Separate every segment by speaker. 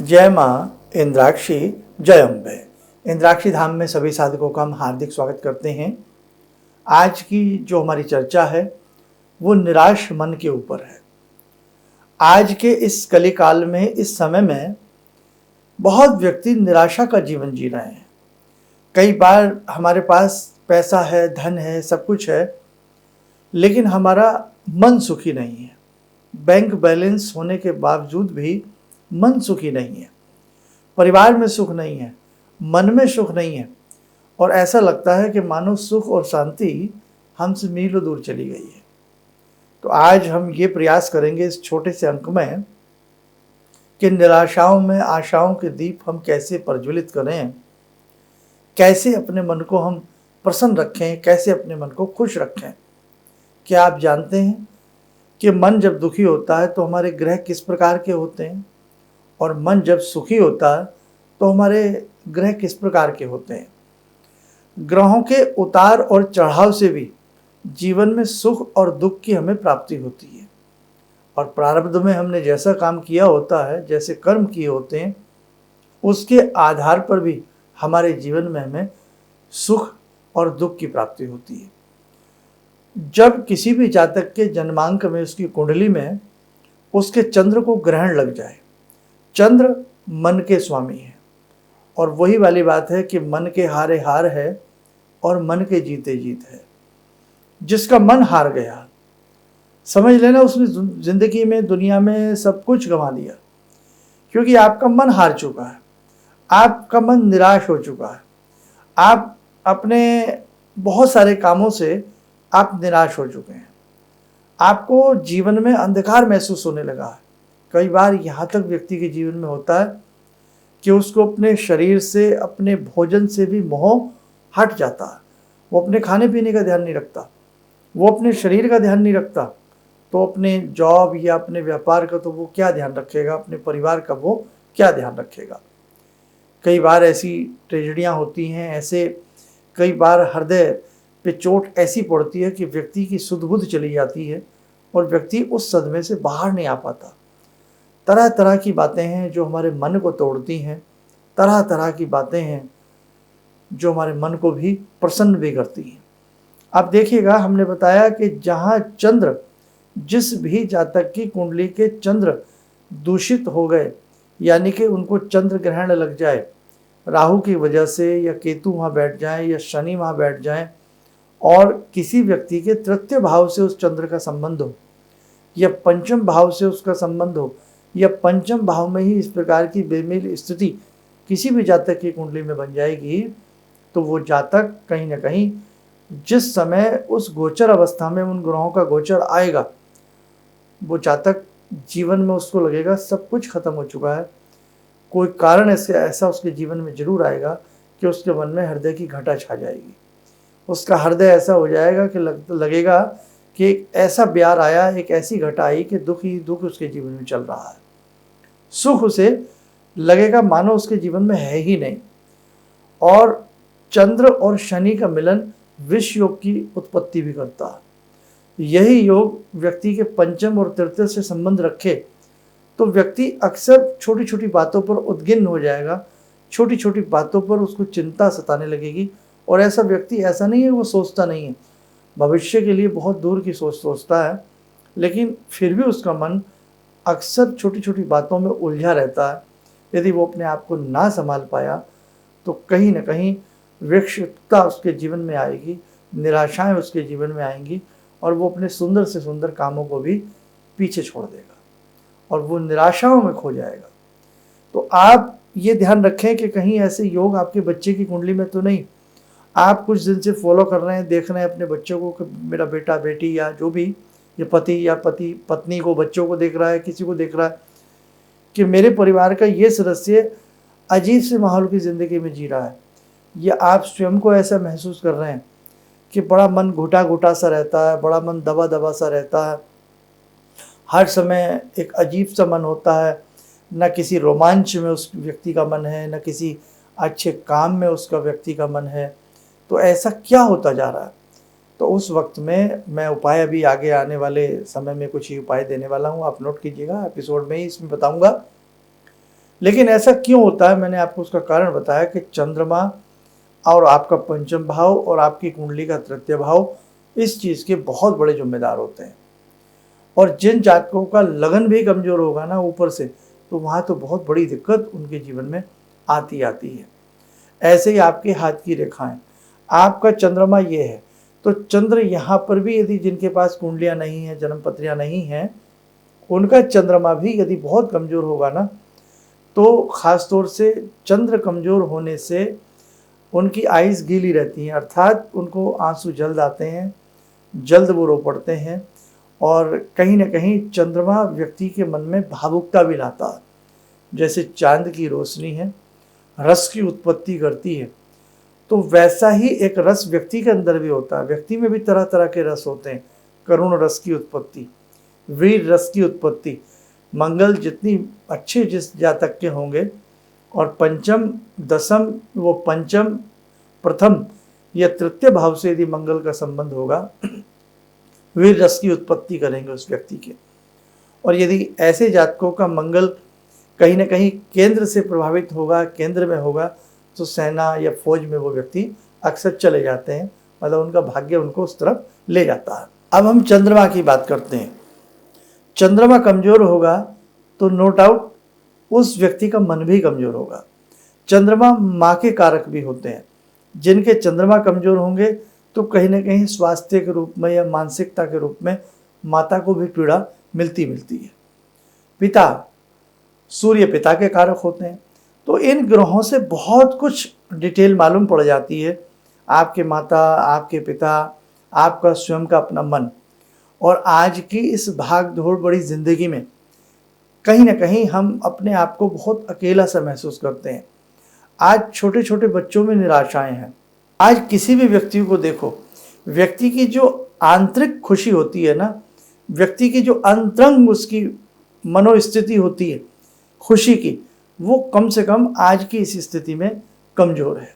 Speaker 1: जय माँ इंद्राक्षी, जय अम्बे। इंद्राक्षी धाम में सभी साधकों का हम हार्दिक स्वागत करते हैं। आज की जो हमारी चर्चा है वो निराश मन के ऊपर है। आज के इस कलिकाल में, इस समय में बहुत व्यक्ति निराशा का जीवन जी रहे हैं। कई बार हमारे पास पैसा है, धन है, सब कुछ है, लेकिन हमारा मन सुखी नहीं है। बैंक बैलेंस होने के बावजूद भी मन सुखी नहीं है, परिवार में सुख नहीं है, मन में सुख नहीं है, और ऐसा लगता है कि मानो सुख और शांति हमसे मीलों दूर चली गई है। तो आज हम ये प्रयास करेंगे इस छोटे से अंक में कि निराशाओं में आशाओं के दीप हम कैसे प्रज्वलित करें, कैसे अपने मन को हम प्रसन्न रखें, कैसे अपने मन को खुश रखें। क्या आप जानते हैं कि मन जब दुखी होता है तो हमारे ग्रह किस प्रकार के होते हैं, और मन जब सुखी होता है तो हमारे ग्रह किस प्रकार के होते हैं। ग्रहों के उतार और चढ़ाव से भी जीवन में सुख और दुख की हमें प्राप्ति होती है, और प्रारब्ध में हमने जैसा काम किया होता है, जैसे कर्म किए होते हैं, उसके आधार पर भी हमारे जीवन में हमें सुख और दुख की प्राप्ति होती है। जब किसी भी जातक के जन्मांक में, उसकी कुंडली में उसके चंद्र को ग्रहण लग जाए, चंद्र मन के स्वामी है, और वही वाली बात है कि मन के हारे हार है और मन के जीते जीत है। जिसका मन हार गया, समझ लेना उसने जिंदगी में, दुनिया में सब कुछ गंवा दिया, क्योंकि आपका मन हार चुका है, आपका मन निराश हो चुका है। आप अपने बहुत सारे कामों से आप निराश हो चुके हैं, आपको जीवन में अंधकार महसूस होने लगा है। कई बार यहाँ तक व्यक्ति के जीवन में होता है कि उसको अपने शरीर से, अपने भोजन से भी मोह हट जाता है। वो अपने खाने पीने का ध्यान नहीं रखता, वो अपने शरीर का ध्यान नहीं रखता, तो अपने जॉब या अपने व्यापार का तो वो क्या ध्यान रखेगा, अपने परिवार का वो क्या ध्यान रखेगा। कई बार ऐसी ट्रेजेडियाँ होती हैं, ऐसे कई बार हृदय पे चोट ऐसी पड़ती है कि व्यक्ति की सुध बुध चली जाती है और व्यक्ति उस सदमे से बाहर नहीं आ पाता। तरह तरह की बातें हैं जो हमारे मन को तोड़ती हैं, तरह तरह की बातें हैं जो हमारे मन को भी प्रसन्न भी करती हैं। अब देखिएगा, हमने बताया कि जहाँ चंद्र, जिस भी जातक की कुंडली के चंद्र दूषित हो गए, यानी कि उनको चंद्र ग्रहण लग जाए, राहु की वजह से, या केतु वहाँ बैठ जाए, या शनि वहाँ बैठ जाए, और किसी व्यक्ति के तृतीय भाव से उस चंद्र का संबंध हो, या पंचम भाव से उसका संबंध हो, या पंचम भाव में ही इस प्रकार की बेमेल स्थिति किसी भी जातक की कुंडली में बन जाएगी, तो वो जातक कहीं ना कहीं जिस समय उस गोचर अवस्था में उन ग्रहों का गोचर आएगा, वो जातक जीवन में उसको लगेगा सब कुछ खत्म हो चुका है। कोई कारण ऐसा उसके जीवन में जरूर आएगा कि उसके मन में हृदय की घटा छा जाएगी। उसका हृदय ऐसा हो जाएगा कि लगेगा कि एक ऐसा ब्यार आया, एक ऐसी घटा आई कि दुख ही दुख उसके जीवन में चल रहा है। सुख उसे लगेगा मानो उसके जीवन में है ही नहीं। और चंद्र और शनि का मिलन विष योग की उत्पत्ति भी करता है। यही योग व्यक्ति के पंचम और तृतीय से संबंध रखे तो व्यक्ति अक्सर छोटी छोटी बातों पर उद्गिन्न हो जाएगा, छोटी छोटी बातों पर उसको चिंता सताने लगेगी। और ऐसा व्यक्ति ऐसा नहीं है वो सोचता नहीं है, भविष्य के लिए बहुत दूर की सोच सोचता है, लेकिन फिर भी उसका मन अक्सर छोटी छोटी बातों में उलझा रहता है। यदि वो अपने आप को ना संभाल पाया तो कहीं ना कहीं विक्षिप्तता उसके जीवन में आएगी, निराशाएं उसके जीवन में आएंगी, और वो अपने सुंदर से सुंदर कामों को भी पीछे छोड़ देगा और वो निराशाओं में खो जाएगा। तो आप ये ध्यान रखें कि कहीं ऐसे योग आपके बच्चे की कुंडली में तो नहीं। आप कुछ दिन से फॉलो कर रहे हैं, देख रहे हैं अपने बच्चों को कि मेरा बेटा बेटी या जो भी, ये पति या पति पत्नी को, बच्चों को देख रहा है, किसी को देख रहा है कि मेरे परिवार का ये सदस्य अजीब से माहौल की ज़िंदगी में जी रहा है, या आप स्वयं को ऐसा महसूस कर रहे हैं कि बड़ा मन घुटा घुटा सा रहता है, बड़ा मन दबा दबा सा रहता है, हर समय एक अजीब सा मन होता है, न किसी रोमांच में उस व्यक्ति का मन है, न किसी अच्छे काम में उसका व्यक्ति का मन है। तो ऐसा क्या होता जा रहा है? तो उस वक्त में मैं उपाय अभी आगे आने वाले समय में कुछ ही उपाय देने वाला हूँ, आप नोट कीजिएगा, एपिसोड में ही इसमें बताऊँगा। लेकिन ऐसा क्यों होता है, मैंने आपको उसका कारण बताया कि चंद्रमा और आपका पंचम भाव और आपकी कुंडली का तृतीय भाव इस चीज़ के बहुत बड़े जिम्मेदार होते हैं। और जिन जातकों का लगन भी कमज़ोर होगा ना ऊपर से, तो वहाँ तो बहुत बड़ी दिक्कत उनके जीवन में आती है। ऐसे ही आपके हाथ की रेखाएं, आपका चंद्रमा ये है, तो चंद्र यहाँ पर भी यदि जिनके पास कुंडलियाँ नहीं हैं, जन्मपत्रियाँ नहीं हैं, उनका चंद्रमा भी यदि बहुत कमज़ोर होगा ना, तो ख़ास तौर से चंद्र कमज़ोर होने से उनकी आइज़ गीली रहती हैं, अर्थात उनको आंसू जल्द आते हैं, जल्द वो रो पड़ते हैं। और कहीं ना कहीं चंद्रमा व्यक्ति के मन में भावुकता भी लाता है, जैसे चांद की रोशनी है, रस की उत्पत्ति करती है, तो वैसा ही एक रस व्यक्ति के अंदर भी होता है। व्यक्ति में भी तरह तरह के रस होते हैं, करुण रस की उत्पत्ति, वीर रस की उत्पत्ति। मंगल जितनी अच्छे जिस जातक के होंगे और पंचम दसम वो पंचम प्रथम या तृतीय भाव से यदि मंगल का संबंध होगा, वीर रस की उत्पत्ति करेंगे उस व्यक्ति के। और यदि ऐसे जातकों का मंगल कहीं ना कहीं केंद्र से प्रभावित होगा, केंद्र में होगा, तो सेना या फौज में वो व्यक्ति अक्सर चले जाते हैं, मतलब उनका भाग्य उनको उस तरफ ले जाता है। अब हम चंद्रमा की बात करते हैं। चंद्रमा कमज़ोर होगा तो नो डाउट उस व्यक्ति का मन भी कमज़ोर होगा। चंद्रमा माँ के कारक भी होते हैं। जिनके चंद्रमा कमज़ोर होंगे तो कहीं ना कहीं स्वास्थ्य के रूप में या मानसिकता के रूप में माता को भी पीड़ा मिलती है। पिता, सूर्य पिता के कारक होते हैं, तो इन ग्रहों से बहुत कुछ डिटेल मालूम पड़ जाती है। आपके माता, आपके पिता, आपका स्वयं का अपना मन। और आज की इस भाग दौड़ बड़ी ज़िंदगी में कहीं ना कहीं हम अपने आप को बहुत अकेला सा महसूस करते हैं। आज छोटे छोटे बच्चों में निराशाएं हैं। आज किसी भी व्यक्ति को देखो, व्यक्ति की जो आंतरिक खुशी होती है ना, व्यक्ति की जो अंतरंग उसकी मनोस्थिति होती है खुशी की, वो कम से कम आज की इस स्थिति में कमज़ोर है।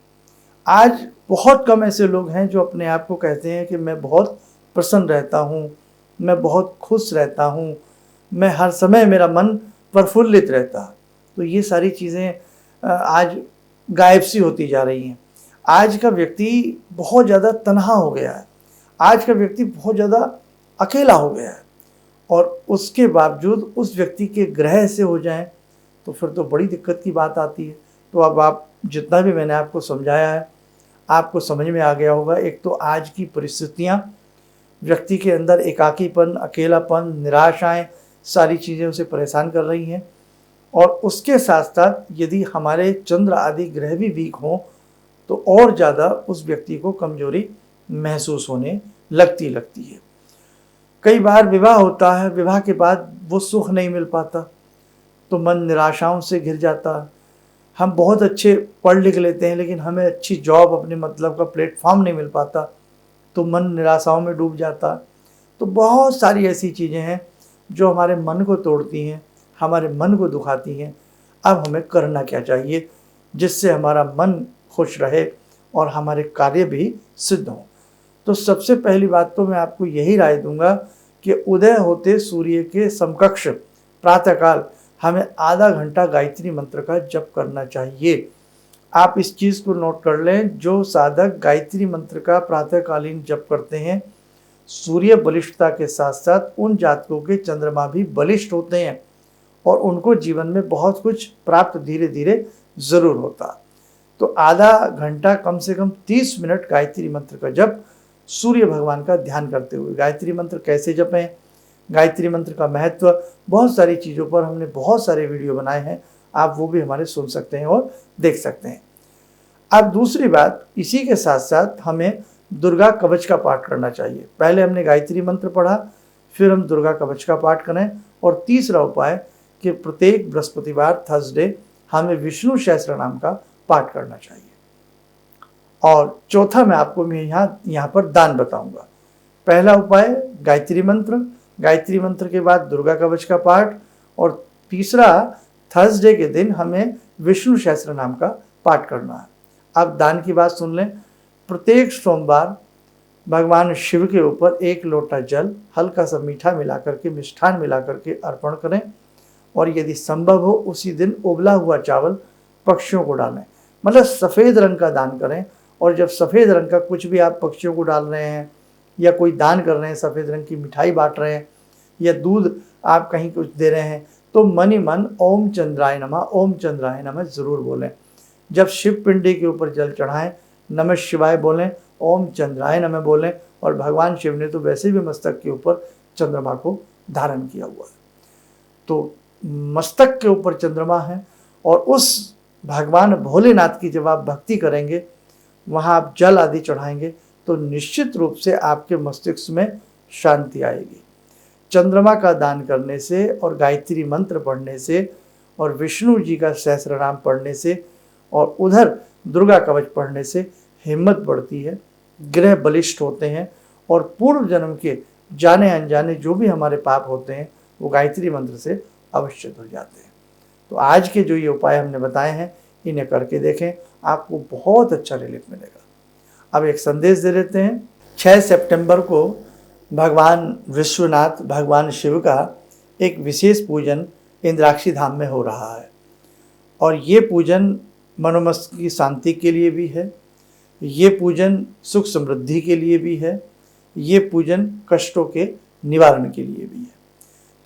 Speaker 1: आज बहुत कम ऐसे लोग हैं जो अपने आप को कहते हैं कि मैं बहुत प्रसन्न रहता हूँ, मैं बहुत खुश रहता हूँ, मैं हर समय मेरा मन प्रफुल्लित रहता है। तो ये सारी चीज़ें आज गायब सी होती जा रही हैं। आज का व्यक्ति बहुत ज़्यादा तन्हा हो गया है, आज का व्यक्ति बहुत ज़्यादा अकेला हो गया है। और उसके बावजूद उस व्यक्ति के ग्रह ऐसे हो जाएं तो फिर तो बड़ी दिक्कत की बात आती है। तो अब आप जितना भी मैंने आपको समझाया है आपको समझ में आ गया होगा। एक तो आज की परिस्थितियाँ व्यक्ति के अंदर एकाकीपन, अकेलापन, निराशाएं, सारी चीज़ें उसे परेशान कर रही हैं। और उसके साथ साथ यदि हमारे चंद्र आदि ग्रह भी वीक हों तो और ज़्यादा उस व्यक्ति को कमजोरी महसूस होने लगती है। कई बार विवाह होता है, विवाह के बाद वो सुख नहीं मिल पाता तो मन निराशाओं से घिर जाता है। हम बहुत अच्छे पढ़ लिख लेते हैं लेकिन हमें अच्छी जॉब, अपने मतलब का प्लेटफॉर्म नहीं मिल पाता तो मन निराशाओं में डूब जाता। तो बहुत सारी ऐसी चीज़ें हैं जो हमारे मन को तोड़ती हैं, हमारे मन को दुखाती हैं। अब हमें करना क्या चाहिए जिससे हमारा मन खुश रहे और हमारे कार्य भी सिद्ध हों? तो सबसे पहली बात तो मैं आपको यही राय दूंगा कि उदय होते सूर्य के समकक्ष प्रातःकाल हमें आधा घंटा गायत्री मंत्र का जप करना चाहिए। आप इस चीज़ को नोट कर लें, जो साधक गायत्री मंत्र का प्रातःकालीन जप करते हैं, सूर्य बलिष्ठता के साथ साथ उन जातकों के चंद्रमा भी बलिष्ठ होते हैं और उनको जीवन में बहुत कुछ प्राप्त धीरे धीरे ज़रूर होता। तो आधा घंटा, कम से कम 30 मिनट गायत्री मंत्र का जप सूर्य भगवान का ध्यान करते हुए। गायत्री मंत्र कैसे जपें, गायत्री मंत्र का महत्व, बहुत सारी चीज़ों पर हमने बहुत सारे वीडियो बनाए हैं, आप वो भी हमारे सुन सकते हैं और देख सकते हैं। अब दूसरी बात, इसी के साथ साथ हमें दुर्गा कवच का पाठ करना चाहिए। पहले हमने गायत्री मंत्र पढ़ा, फिर हम दुर्गा कवच का पाठ करें। और तीसरा उपाय कि प्रत्येक बृहस्पतिवार, थर्सडे हमें विष्णु सहस्त्र नाम का पाठ करना चाहिए। और चौथा मैं आपको यहाँ पर दान बताऊंगा। पहला उपाय गायत्री मंत्र, गायत्री मंत्र के बाद दुर्गा कवच का पाठ, और तीसरा थर्सडे के दिन हमें विष्णु सहस्त्र नाम का पाठ करना है। अब दान की बात सुन लें। प्रत्येक सोमवार भगवान शिव के ऊपर 1 लोटा जल हल्का सा मीठा मिलाकर के, मिष्ठान मिलाकर के अर्पण करें और यदि संभव हो उसी दिन उबला हुआ चावल पक्षियों को डालें। मतलब सफ़ेद रंग का दान करें। और जब सफ़ेद रंग का कुछ भी आप पक्षियों को डाल रहे हैं या कोई दान कर रहे हैं, सफ़ेद रंग की मिठाई बांट रहे हैं या दूध आप कहीं कुछ दे रहे हैं, तो मन ही मन ओम चंद्राय नमः ज़रूर बोलें। जब शिव पिंडी के ऊपर जल चढ़ाएं, नमः शिवाय बोलें, ओम चंद्राय नमः बोलें। और भगवान शिव ने तो वैसे भी मस्तक के ऊपर चंद्रमा को धारण किया हुआ है, तो मस्तक के ऊपर चंद्रमा है। और उस भगवान भोलेनाथ की जब आप भक्ति करेंगे, वहाँ आप जल आदि चढ़ाएंगे, तो निश्चित रूप से आपके मस्तिष्क में शांति आएगी। चंद्रमा का दान करने से और गायत्री मंत्र पढ़ने से और विष्णु जी का सहस्रनाम पढ़ने से और उधर दुर्गा कवच पढ़ने से हिम्मत बढ़ती है, ग्रह बलिष्ठ होते हैं और पूर्व जन्म के जाने अनजाने जो भी हमारे पाप होते हैं वो गायत्री मंत्र से अवश्य धुल जाते हैं। तो आज के जो ये उपाय हमने बताए हैं, इन्हें करके देखें, आपको बहुत अच्छा रिलीफ मिलेगा। अब एक संदेश दे देते हैं। 6 सितंबर को भगवान विश्वनाथ, भगवान शिव का एक विशेष पूजन इंद्राक्षी धाम में हो रहा है। और ये पूजन मनोमस्तिष्क की शांति के लिए भी है, ये पूजन सुख समृद्धि के लिए भी है, ये पूजन कष्टों के निवारण के लिए भी है।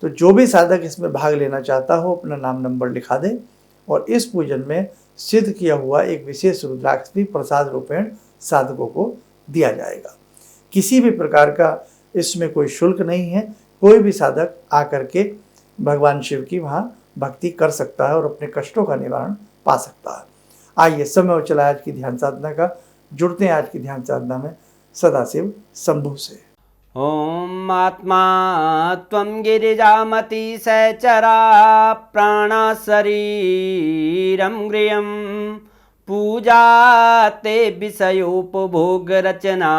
Speaker 1: तो जो भी साधक इसमें भाग लेना चाहता हो अपना नाम नंबर लिखा दे और इस पूजन में सिद्ध किया हुआ एक विशेष रुद्राक्ष भी प्रसाद रूपेण साधकों को दिया जाएगा। किसी भी प्रकार का इसमें कोई शुल्क नहीं है, कोई भी साधक आकर के भगवान शिव की वहाँ भक्ति कर सकता है और अपने कष्टों का निवारण पा सकता है। आइए, समय हो चला आज की ध्यान साधना का। जुड़ते हैं आज की ध्यान साधना में सदाशिव शंभु से।
Speaker 2: ओम आत्मा त्वं गिरिजामति सहचरा प्राणा शरीरं गृहं पूजा ते विषयोपभोग रचना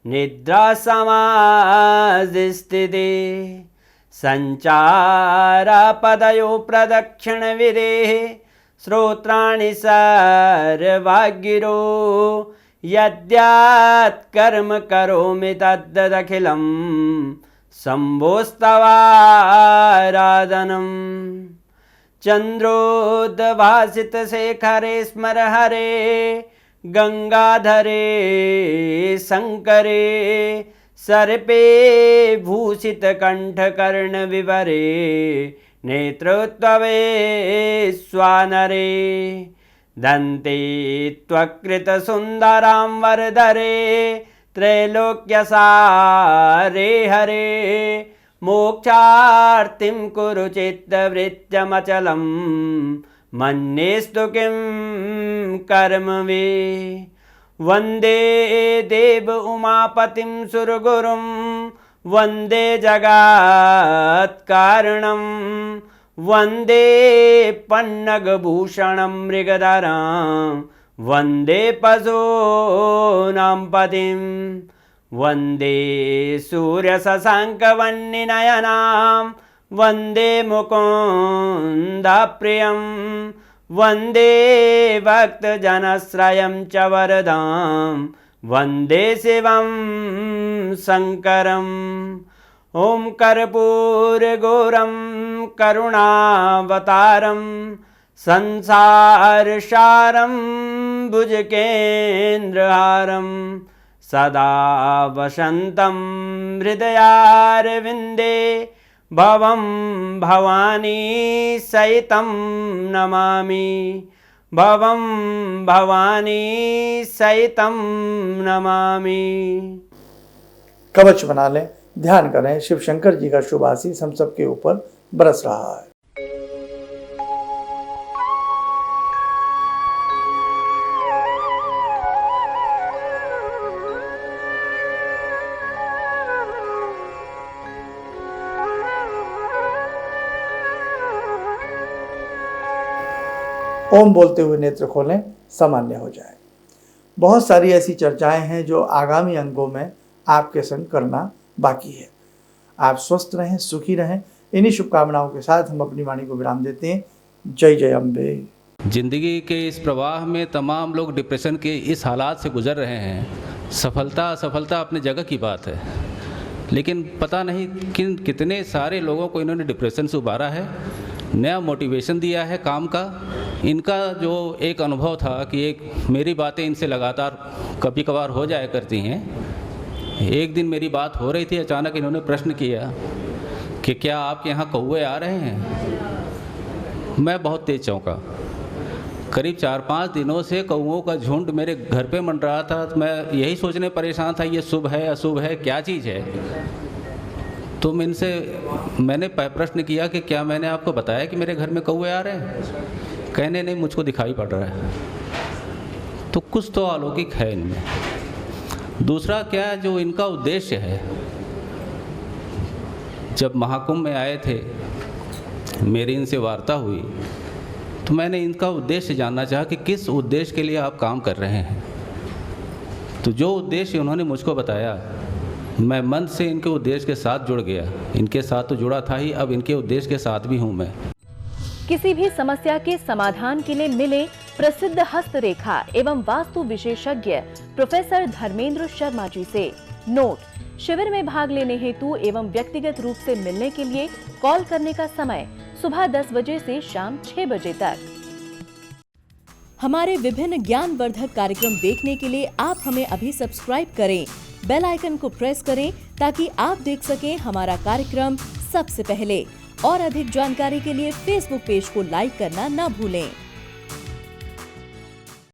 Speaker 2: निद्रा समाधिस्थिते संचारा पदयो प्रदक्षिण विदेः श्रोत्राणि सर्वागिरो यद्यात् कर्म करोमि तद्दखिलं शम्भोस्तवाराधनम् चन्द्रोद्भासित शेखरे स्मर हरे गंगाधरे शंकरे सर्पे भूषित कंठकर्ण विवरे नेत्रोत्तवे स्वानरे दन्ते त्वकृत सुंदरां वरदरे त्रैलोक्यसारे हरे मोक्षार्तिं कुरु चित्तवृत्त्यमचलं मन्येस्तु किं कर्म वे वन्दे देव उमापतिं सुरगुरुं वन्दे जगत्कारणं वन्दे पन्नगभूषणं मृगधरं वन्दे पशूनां पतिं वन्दे सूर्यशशाङ्कवह्निनयनां वन्दे मुकुन्दप्रियं वन्दे भक्तजनश्रयं च वरदां वन्दे शिवं शङ्करम् ॐ कर्पूरगौरं करुणावतारं संसारसारं भुजगेन्द्रहारं सदा वसन्तं हृदयारविन्दे भवं भवानी सहितं नमामि भवं भवानी सहितं नमामि।
Speaker 1: कवच बना लें, ध्यान करें, शिव शंकर जी का शुभ आशीष हम सबके ऊपर बरस रहा है। ओम बोलते हुए नेत्र खोलें, सामान्य हो जाए। बहुत सारी ऐसी चर्चाएं हैं जो आगामी अंकों में आपके संग करना बाकी है। आप स्वस्थ रहें, सुखी रहें। इन्हीं शुभकामनाओं के साथ हम अपनी वाणी को विराम देते हैं। जय जय अम्बे।
Speaker 3: जिंदगी के इस प्रवाह में तमाम लोग डिप्रेशन के इस हालात से गुजर रहे हैं। सफलता असफलता अपनी जगह की बात है, लेकिन पता नहीं कितने सारे लोगों को इन्होंने डिप्रेशन से उबारा है, नया मोटिवेशन दिया है काम का। इनका जो एक अनुभव था कि एक मेरी बातें इनसे लगातार कभी कभार हो जाया करती हैं। एक दिन मेरी बात हो रही थी, अचानक इन्होंने प्रश्न किया कि क्या आपके यहाँ कौवे आ रहे हैं। मैं बहुत तेज चौंका। करीब 4-5 दिनों से कौवों का झुंड मेरे घर पे मंडरा था। तो मैं यही सोचने परेशान था, ये शुभ है अशुभ है, क्या चीज़ है। तो मैंने प्रश्न किया कि क्या मैंने आपको बताया कि मेरे घर में कौवे आ रहे हैं। कहने नहीं, मुझको दिखाई पड़ रहा है। तो कुछ तो अलौकिक है इनमें। दूसरा क्या, जो इनका उद्देश्य है, जब महाकुंभ में आए थे, मेरी इनसे वार्ता हुई तो मैंने इनका उद्देश्य जानना चाहा कि किस उद्देश्य के लिए आप काम कर रहे हैं। तो जो उद्देश्य उन्होंने मुझको बताया, मैं मन से इनके उद्देश्य के साथ जुड़ गया। इनके साथ तो जुड़ा था ही, अब इनके उद्देश्य के साथ भी हूँ मैं।
Speaker 4: किसी भी समस्या के समाधान के लिए मिले प्रसिद्ध हस्तरेखा एवं वास्तु विशेषज्ञ प्रोफेसर धर्मेंद्र शर्मा जी से। नोट: शिविर में भाग लेने हेतु एवं व्यक्तिगत रूप से मिलने के लिए कॉल करने का समय सुबह 10 बजे से शाम 6 बजे तक। हमारे विभिन्न ज्ञानवर्धक कार्यक्रम देखने के लिए आप हमें अभी सब्सक्राइब करें, बेल आइकन को प्रेस करें ताकि आप देख सकें हमारा कार्यक्रम सबसे पहले। और अधिक जानकारी के लिए फेसबुक पेज को लाइक करना न भूलें।